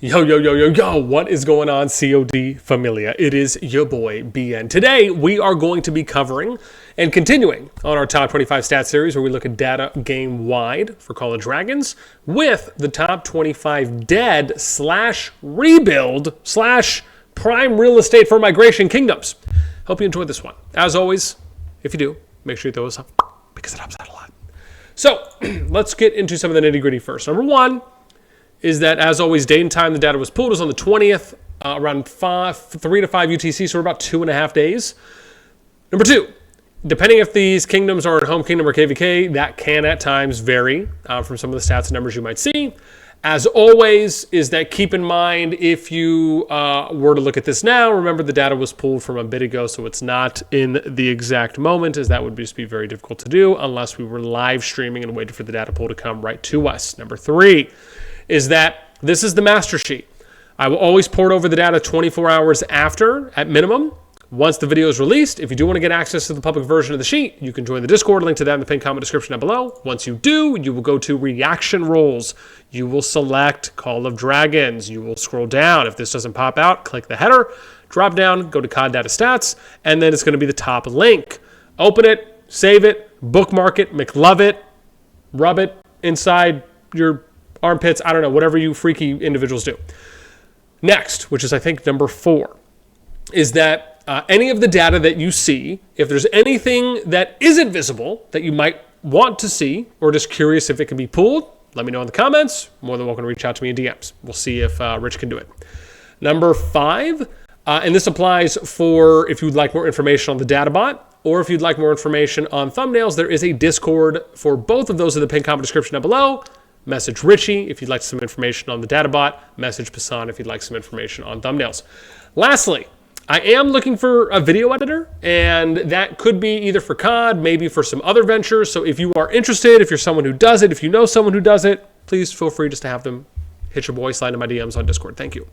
Yo, what is going on, CoD Familia? It is your boy, BN. Today, we are going to be covering and continuing on our top 25 stats series where we look at data game-wide for Call of Dragons with the top 25 dead / rebuild / prime real estate for migration kingdoms. Hope you enjoyed this one. As always, if you do, make sure you throw us up because it helps out a lot. So, let's get into some of the nitty-gritty first. Number one is that, as always, date and time the data was pulled was on the 20th, around 3 to 5 UTC, so we're about 2.5 days. Number two, depending if these kingdoms are in home kingdom or KVK, that can at times vary from some of the stats and numbers you might see. As always, is that keep in mind if you were to look at this now, remember the data was pulled from a bit ago, so it's not in the exact moment, as that would just be very difficult to do unless we were live streaming and waited for the data pool to come right to us. Number three is that this is the master sheet. I will always port over the data 24 hours after, at minimum. Once the video is released, if you do want to get access to the public version of the sheet, you can join the Discord, link to that in the pinned comment description down below. Once you do, you will go to reaction roles. You will select Call of Dragons. You will scroll down. If this doesn't pop out, click the header, drop down, go to COD data stats, and then it's going to be the top link. Open it, save it, bookmark it, McLove it, rub it inside your armpits, I don't know, whatever you freaky individuals do. Next, which is I think number 4, is that any of the data that you see, if there's anything that isn't visible that you might want to see or just curious if it can be pulled, let me know in the comments. More than welcome to reach out to me in DMs. We'll see if Rich can do it. Number 5, and this applies for if you'd like more information on the data bot or if you'd like more information on thumbnails, there is a Discord for both of those in the pinned comment description down below. Message Richie if you'd like some information on the data bot. Message Pasan if you'd like some information on thumbnails. Lastly, I am looking for a video editor, and that could be either for COD, maybe for some other ventures. So if you are interested, if you're someone who does it, if you know someone who does it, please feel free just to have them hit your boy, slide in my DMs on Discord. Thank you.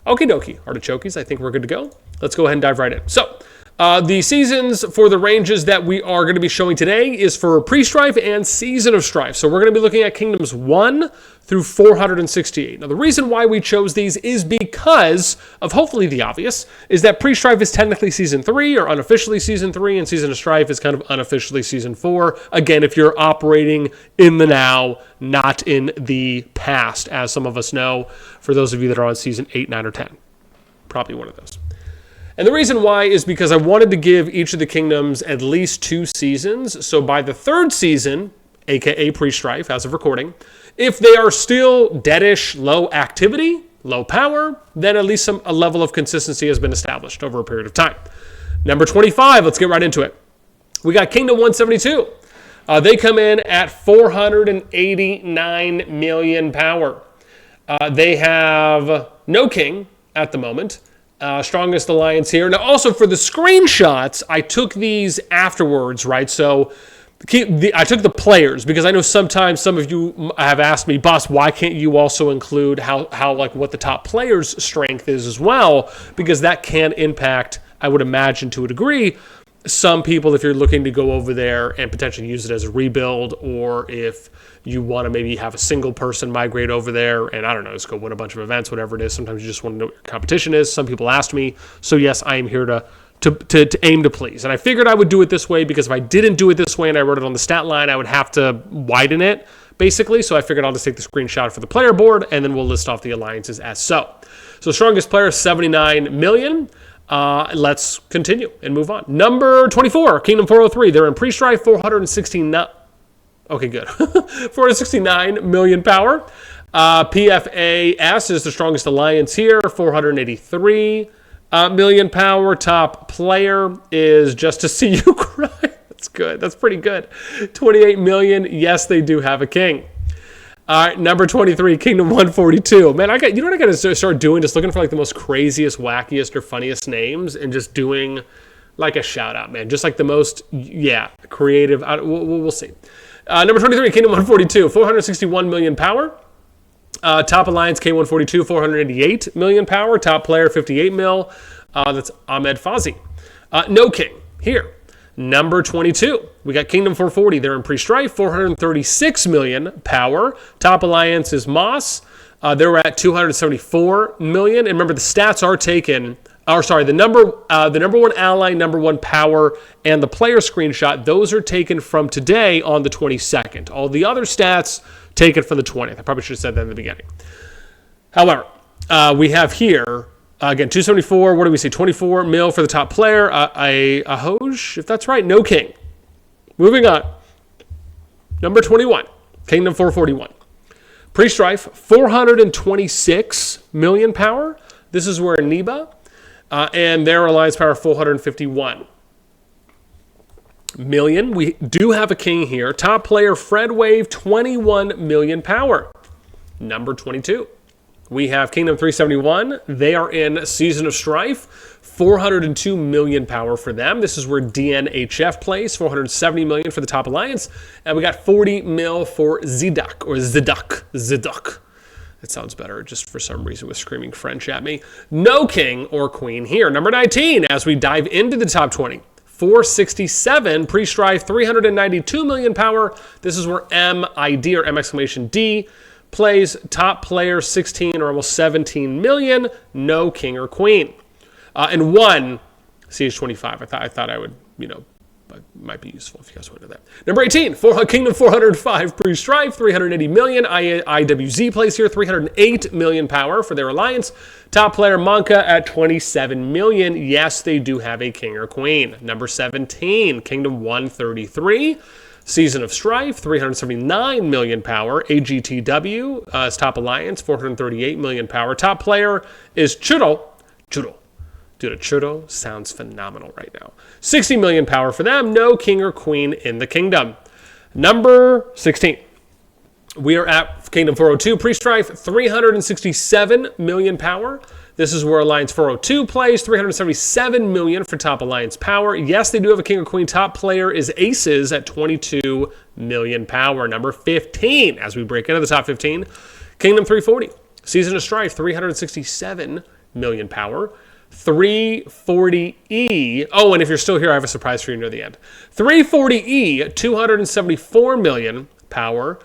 Okie dokie, artichokes, I think we're good to go. Let's go ahead and dive right in. So, the seasons for the ranges that we are going to be showing today is for Pre-Strife and Season of Strife. So we're going to be looking at Kingdoms 1 through 468. Now, the reason why we chose these is because of hopefully the obvious, is that Pre-Strife is technically Season 3 or unofficially Season 3, and Season of Strife is kind of unofficially Season 4. Again, if you're operating in the now, not in the past, as some of us know, for those of you that are on Season 8, 9, or 10. Probably one of those. And the reason why is because I wanted to give each of the kingdoms at least 2 seasons. So by the 3rd season, aka Pre-Strife, as of recording, if they are still deadish, low activity, low power, then at least a level of consistency has been established over a period of time. Number 25, let's get right into it. We got Kingdom 172. They come in at 489 million power. They have no king at the moment. Strongest alliance here. Now, also for the screenshots, I took these afterwards, right? So I took the players because I know sometimes some of you have asked me, boss, why can't you also include how like what the top player's strength is as well? Because that can impact, I would imagine to a degree, some people if you're looking to go over there and potentially use it as a rebuild, or if you want to maybe have a single person migrate over there and, I don't know, just go win a bunch of events, whatever it is. Sometimes you just want to know what your competition is. Some people asked me. So, yes, I am here to aim to please. And I figured I would do it this way because if I didn't do it this way and I wrote it on the stat line, I would have to widen it, basically. So I figured I'll just take the screenshot for the player board, and then we'll list off the alliances as so. So strongest player, 79 million. Let's continue and move on. Number 24, Kingdom 403. They're in Pre-Strife, 469. Okay, good. 469 million power. PFAS is the strongest alliance here, 483 million power. Top player is Just to See You Cry. That's good. That's pretty good. 28 million. Yes, they do have a king. All right, number 23, Kingdom 142. Man, you know what I got to start doing? Just looking for like the most craziest, wackiest, or funniest names and just doing like a shout out, man. Just like the most, creative. We'll see. Number 23, Kingdom 142, 461 million power. Top Alliance, K142, 488 million power. Top player, 58 mil. That's Ahmed Fazi. No king here. Number 22, we got Kingdom 440. They're in Pre-Strife, 436 million power. Top Alliance is Moss. They're at 274 million. And remember, the stats are taken. Or sorry, the number one ally, number one power, and the player screenshot, those are taken from today on the 22nd. All the other stats taken from the 20th. I probably should have said that in the beginning. However, we have here, again, 274, what do we see? 24 mil for the top player. A Hoj, if that's right, no king. Moving on. Number 21, Kingdom 441. Pre-Strife, 426 million power. This is where Niba. And their alliance power 451 million. We do have a king here. Top player Fred Wave, 21 million power. Number 22. We have Kingdom 371. They are in Season of Strife. 402 million power for them. This is where DNHF plays. 470 million for the top alliance. And we got 40 mil for Ziduk, or Ziduk. It sounds better, just for some reason was screaming French at me. No king or queen here. Number 19, as we dive into the top 20. 467, pre-strife, 392 million power. This is where MID, or M exclamation D, plays. Top player, 16 or almost 17 million. No king or queen. And one, CH25. I thought I would, but might be useful if you guys want to know that. Number 18, Kingdom 405 pre-strife, 380 million. IWZ plays here, 308 million power for their alliance. Top player Monka at 27 million. Yes, they do have a king or queen. Number 17, Kingdom 133. Season of Strife, 379 million power. AGTW is top alliance, 438 million power. Top player is Churro. Dude, a churro sounds phenomenal right now. 60 million power for them. No king or queen in the kingdom. Number 16. We are at Kingdom 402 pre-strife. 367 million power. This is where Alliance 402 plays. 377 million for top alliance power. Yes, they do have a king or queen. Top player is Aces at 22 million power. Number 15, as we break into the top 15. Kingdom 340. Season of Strife. 367 million power. 340E. Oh, and if you're still here, I have a surprise for you near the end. 340E, 274 million power.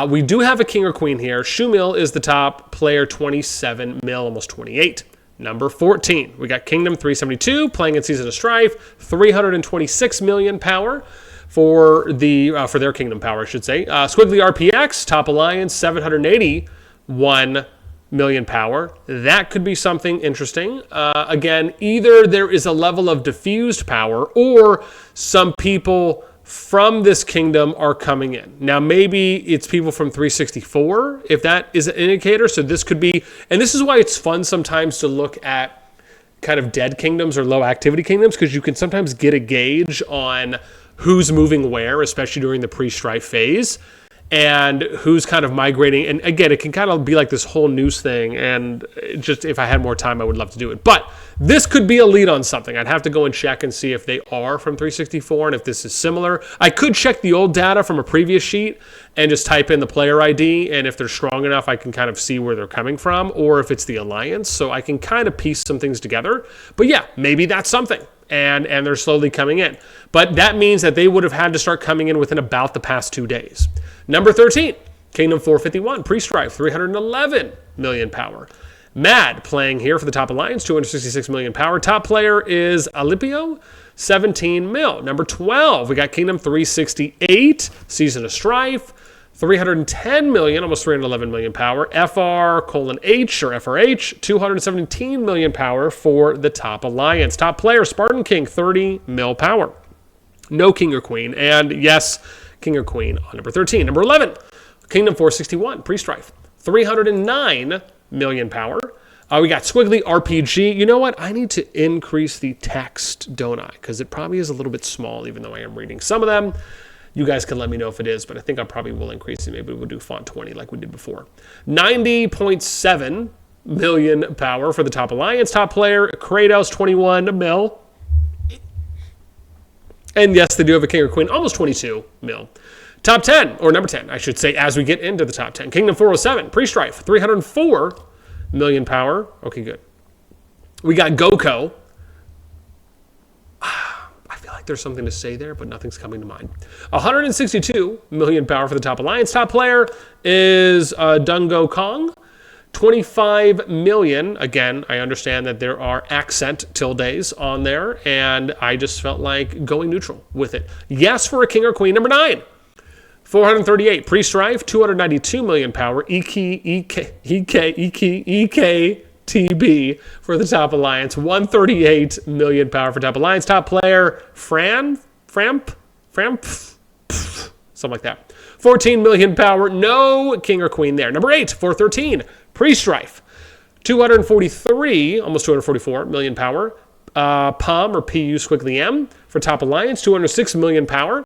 We do have a king or queen here. Shumil is the top player, 27 mil, almost 28. Number 14, we got Kingdom 372 playing in Season of Strife, 326 million power for their kingdom power, I should say. Squiggly RPX, top alliance, 781 million power. That could be something interesting. Again, either there is a level of diffused power or some people from this kingdom are coming in. Now, maybe it's people from 364, if that is an indicator. So this could be, and this is why it's fun sometimes to look at kind of dead kingdoms or low activity kingdoms, because you can sometimes get a gauge on who's moving where, especially during the pre-strife phase, and who's kind of migrating. And again, it can kind of be like this whole news thing. And just if I had more time, I would love to do it. But this could be a lead on something. I'd have to go and check and see if they are from 364 and if this is similar. I could check the old data from a previous sheet and just type in the player ID. And if they're strong enough, I can kind of see where they're coming from, or if it's the alliance. So I can kind of piece some things together. But yeah, maybe that's something. And they're slowly coming in. But that means that they would have had to start coming in within about the past 2 days. Number 13, Kingdom 451, pre-strife, 311 million power. Mad playing here for the top alliance, 266 million power. Top player is Alipio, 17 mil. Number 12, we got Kingdom 368, Season of Strife, 310 million, almost 311 million power. FR:H or FRH, 217 million power for the top alliance. Top player, Spartan King, 30 mil power. No king or queen. And yes, king or queen on number 13. Number 11, Kingdom 461, pre-strife, 309 million power. We got Squiggly RPG. You know what? I need to increase the text, don't I? Because it probably is a little bit small, even though I am reading some of them. You guys can let me know if it is, but I think I probably will increase it. Maybe we'll do font 20 like we did before. 90.7 million power for the top alliance. Top player, Kratos, 21 mil. And yes, they do have a king or queen, almost 22 mil. Top 10, or number 10, I should say, as we get into the top 10. Kingdom 407, pre-strife, 304 million power. Okay, good. We got Goko. There's something to say there, but nothing's coming to mind. 162 million power for the top alliance. Top player is Dungo Kong. 25 million. Again, I understand that there are accent tildes on there, and I just felt like going neutral with it. Yes for a king or queen. Number 9. 438 pre-strife, 292 million power, EKTB for the top alliance, 138 million power for top alliance. Top player, Framp, something like that. 14 million power, no king or queen there. Number 8, 413 pre-strife, 243, almost 244 million power. PUM or PU squiggly M for top alliance, 206 million power.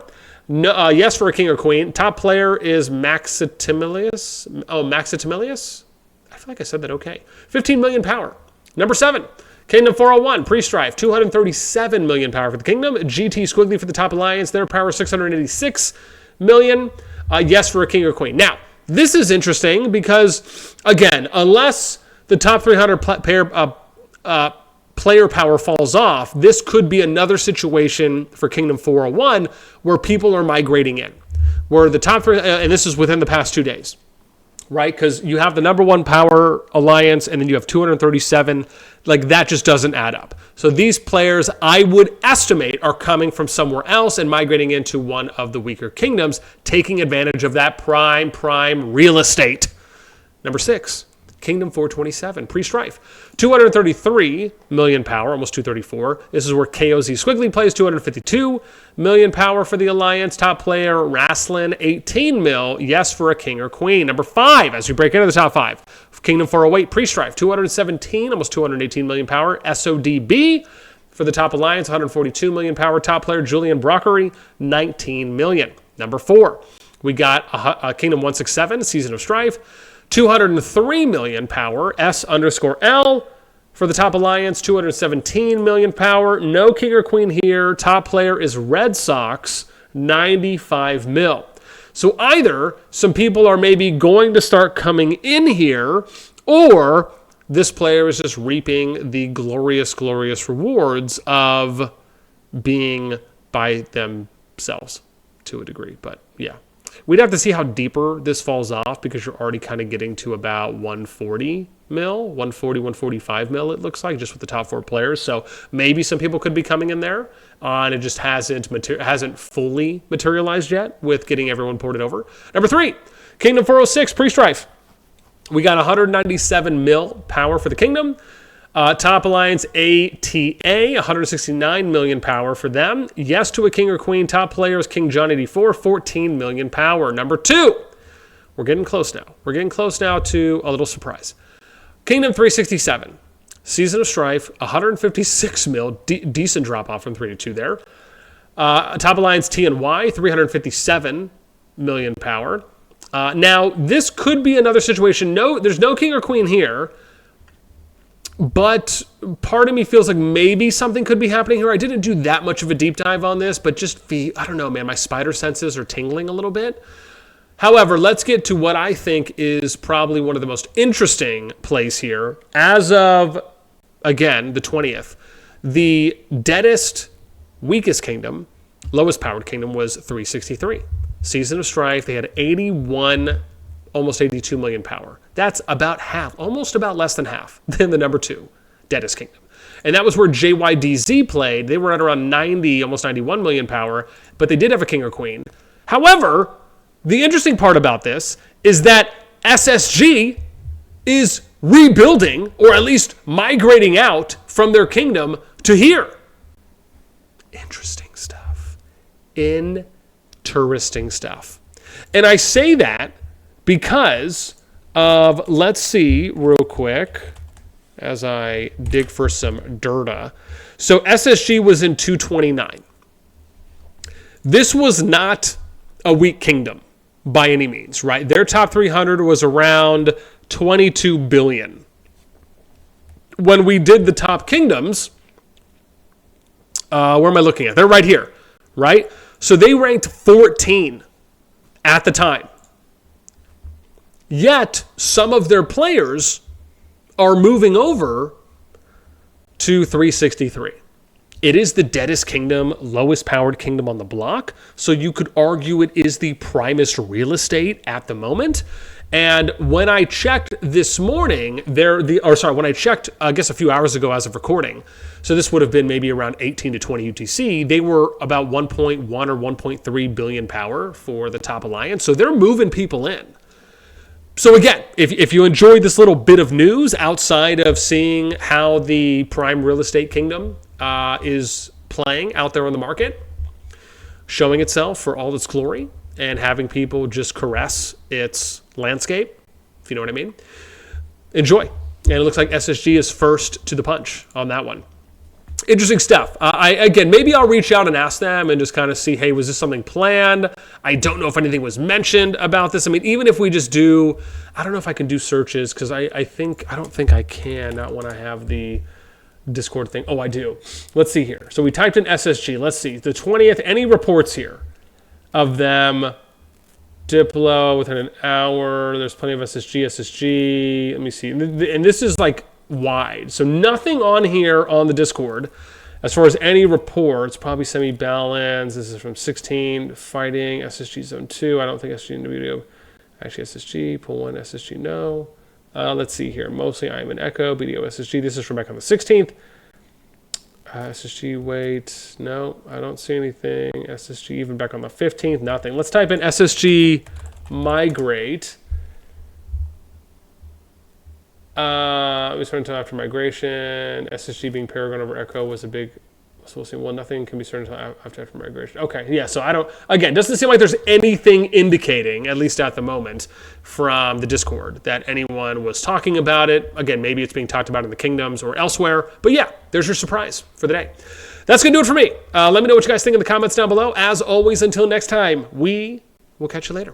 No, yes for a king or queen. Top player is Maximilius. Maximilius? I feel like I said that okay. 15 million power. Number 7, Kingdom 401, pre-strife, 237 million power for the kingdom. GT squiggly for the top alliance, their power 686 million. Yes for a king or queen. Now, this is interesting because, again, unless the top 300 player power falls off, this could be another situation for Kingdom 401 where people are migrating in. Where the top three, and this is within the past 2 days, right? Because you have the number 1 power alliance and then you have 237. Like, that just doesn't add up. So these players, I would estimate, are coming from somewhere else and migrating into one of the weaker kingdoms, taking advantage of that prime real estate. Number 6. Kingdom 427, pre-strife. 233 million power, almost 234. This is where KOZ Squiggly plays, 252 million power for the alliance. Top player, Rasslin, 18 mil. Yes for a king or queen. Number 5, as we break into the top 5. Kingdom 408, pre-strife, 217, almost 218 million power. SODB for the top alliance, 142 million power. Top player, Julian Brockery, 19 million. Number 4, we got a Kingdom 167, Season of Strife. 203 million power, S_L for the top alliance, 217 million power. No king or queen here. Top player is Red Sox, 95 mil. So either some people are maybe going to start coming in here, or this player is just reaping the glorious, glorious rewards of being by themselves to a degree. But yeah. We'd have to see how deeper this falls off because you're already kind of getting to about 140 mil, 140, 145 mil, it looks like, just with the top 4 players. So maybe some people could be coming in there, and it just hasn't fully materialized yet with getting everyone ported over. Number 3, Kingdom 406, pre-strife. We got 197 mil power for the kingdom. Top alliance ATA, 169 million power for them. Yes to a king or queen. Top player is King John 84, 14 million power. Number 2, we're getting close now. We're getting close now to a little surprise. Kingdom 367, Season of Strife, 156 mil. Decent drop off from 3 to 2 there. Top alliance TNY, 357 million power. Now, this could be another situation. No, there's no king or queen here. But part of me feels like maybe something could be happening here. I didn't do that much of a deep dive on this, but just I don't know, man, my spider senses are tingling a little bit. However, let's get to what I think is probably one of the most interesting plays here. As of, again, the 20th, the deadest, weakest kingdom, lowest powered kingdom was 363. Season of Strife, they had 81, almost 82 million power. That's about half, almost about less than half than the number 2, deadest kingdom. And that was where JYDZ played. They were at around 90, almost 91 million power, but they did have a king or queen. However, the interesting part about this is that SSG is rebuilding, or at least migrating out from their kingdom to here. Interesting stuff. Interesting stuff. And I say that because of, let's see real quick as I dig for some data. So SSG was in 229. This was not a weak kingdom by any means, right? Their top 300 was around 22 billion. When we did the top kingdoms, where am I looking at? They're right here, right? So they ranked 14 at the time. Yet, some of their players are moving over to 363. It is the deadest kingdom, lowest powered kingdom on the block, so you could argue it is the primest real estate at the moment. And when I checked this morning, when I checked, I guess a few hours ago as of recording, so this would have been maybe around 18 to 20 UTC, they were about 1.1 or 1.3 billion power for the top alliance. So they're moving people in. So again, if you enjoyed this little bit of news outside of seeing how the prime real estate kingdom is playing out there on the market, showing itself for all its glory, and having people just caress its landscape, if you know what I mean, enjoy. And it looks like SSG is first to the punch on that one. Interesting stuff. Maybe I'll reach out and ask them and just kind of see, hey, was this something planned? I don't know if anything was mentioned about this. I mean, even if we just do, I don't know if I can do searches, because I don't think I can, not when I have the Discord thing. Oh, I do. Let's see here. So we typed in SSG. Let's see. The 20th, any reports here of them? Diplo within an hour. There's plenty of SSG. Let me see. And this is like wide. So nothing on here on the Discord as far as any reports. Probably semi-balanced. This is from 16. Fighting. SSG Zone 2. I don't think SSG in the video. Actually, SSG. Pull 1. SSG. No. Let's see here. Mostly I am an Echo. BDO SSG. This is from back on the 16th. SSG wait. No, I don't see anything. SSG even back on the 15th. Nothing. Let's type in SSG migrate. We started until after migration. SSG being Paragon over Echo was a big. So we'll see. Well, nothing can be started until after migration. Okay, yeah. So I don't. Again, doesn't seem like there's anything indicating, at least at the moment, from the Discord that anyone was talking about it. Again, maybe it's being talked about in the kingdoms or elsewhere. But yeah, there's your surprise for the day. That's gonna do it for me. Let me know what you guys think in the comments down below. As always, until next time, we will catch you later.